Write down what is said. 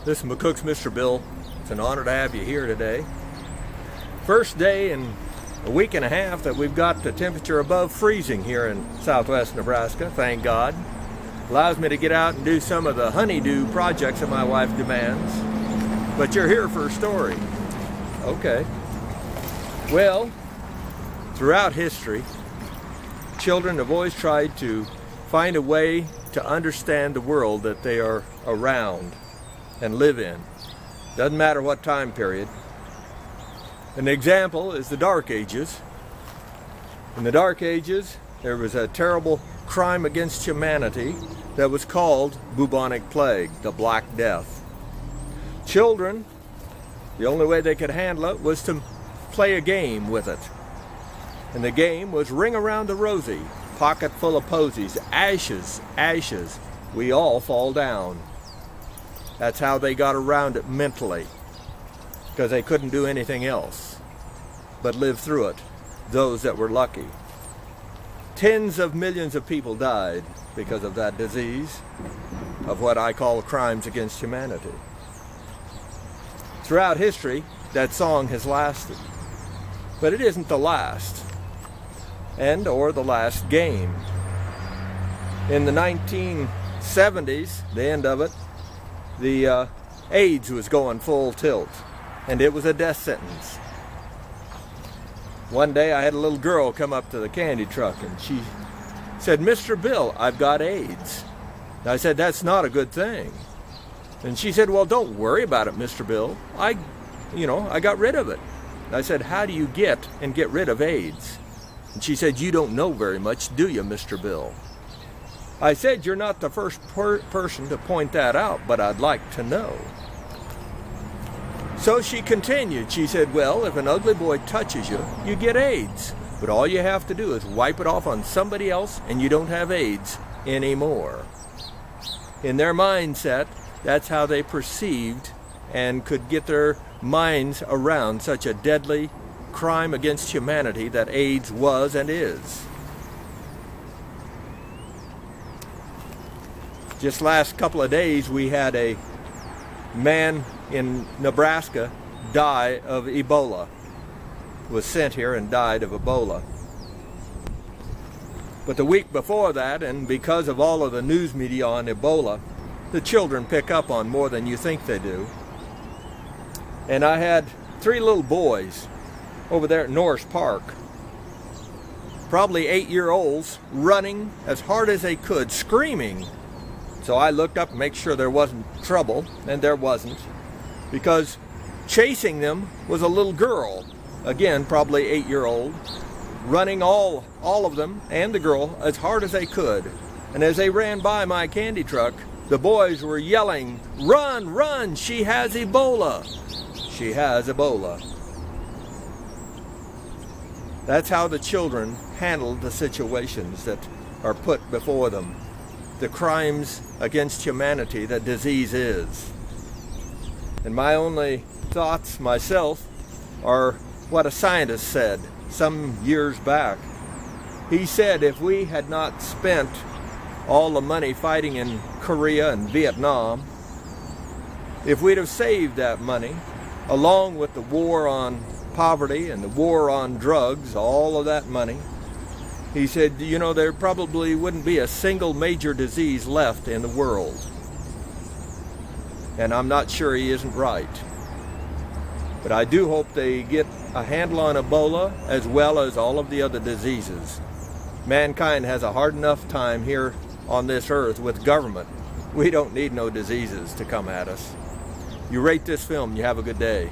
This is McCook's Mr. Bill. It's an honor to have you here today. First day in a week and a half that we've got the temperature above freezing here in southwest Nebraska, thank God. Allows me to get out and do some of the honeydew projects that my wife demands. But you're here for a story. Okay. Well, throughout history, children have always tried to find a way to understand the world that they are around and live in. Doesn't matter what time period. An example is the Dark Ages. In the Dark Ages, there was a terrible crime against humanity that was called bubonic plague, the Black Death. Children, the only way they could handle it was to play a game with it. And the game was Ring Around the Rosie, pocket full of posies, ashes, ashes, we all fall down. That's how they got around it mentally, because they couldn't do anything else but live through it, those that were lucky. Tens of millions of people died because of that disease, of what I call crimes against humanity. Throughout history, that song has lasted, but it isn't the last, or the last game. In the 1970s, the end of it, the AIDS was going full tilt, and it was a death sentence. One day I had a little girl come up to the candy truck and she said, "Mr. Bill, I've got AIDS." And I said, "That's not a good thing." And she said, "Well, don't worry about it, Mr. Bill. I got rid of it." And I said, "How do you get rid of AIDS?" And she said, "You don't know very much, do you, Mr. Bill?" I said, "You're not the first person to point that out, but I'd like to know." So she continued. She said, "Well, if an ugly boy touches you, you get AIDS. But all you have to do is wipe it off on somebody else and you don't have AIDS anymore." In their mindset, that's how they perceived and could get their minds around such a deadly crime against humanity that AIDS was and is. Just last couple of days, we had a man in Nebraska die of Ebola. Was sent here and died of Ebola. But the week before that, and because of all of the news media on Ebola, the children pick up on more than you think they do. And I had 3 little boys over there at Norris Park, probably 8-year-olds, running as hard as they could, screaming. So I looked up to make sure there wasn't trouble, and there wasn't, because chasing them was a little girl, again, probably 8-year-old, running all of them and the girl as hard as they could. And as they ran by my candy truck, the boys were yelling, "Run, run, she has Ebola! She has Ebola!" That's how the children handle the situations that are put before them. The crimes against humanity that disease is. And my only thoughts myself are what a scientist said some years back. He said if we had not spent all the money fighting in Korea and Vietnam, if we'd have saved that money, along with the war on poverty and the war on drugs, all of that money, he said, there probably wouldn't be a single major disease left in the world. And I'm not sure he isn't right. But I do hope they get a handle on Ebola as well as all of the other diseases. Mankind has a hard enough time here on this earth with government. We don't need no diseases to come at us. You rate this film, you have a good day.